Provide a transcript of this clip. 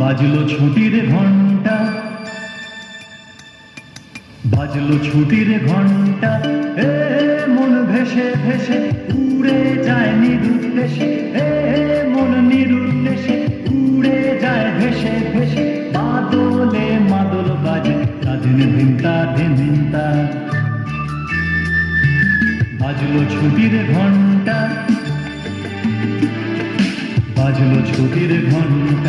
বাজলো ছুটির ঘন্টা, বাজলো ছুটির ঘন্টা, এ মন ভেসে ভেসে উড়ে যায় নিরুদ্দেশে, এ মন নিরুদ্দেশে উড়ে যায় ভেসে ভেসে, বাদলে মাদল বাজে তাদিন ধিনতা ধিনতা। বাজলো ছুটির ঘন্টা, বাজলো ছুটির ঘন্টা।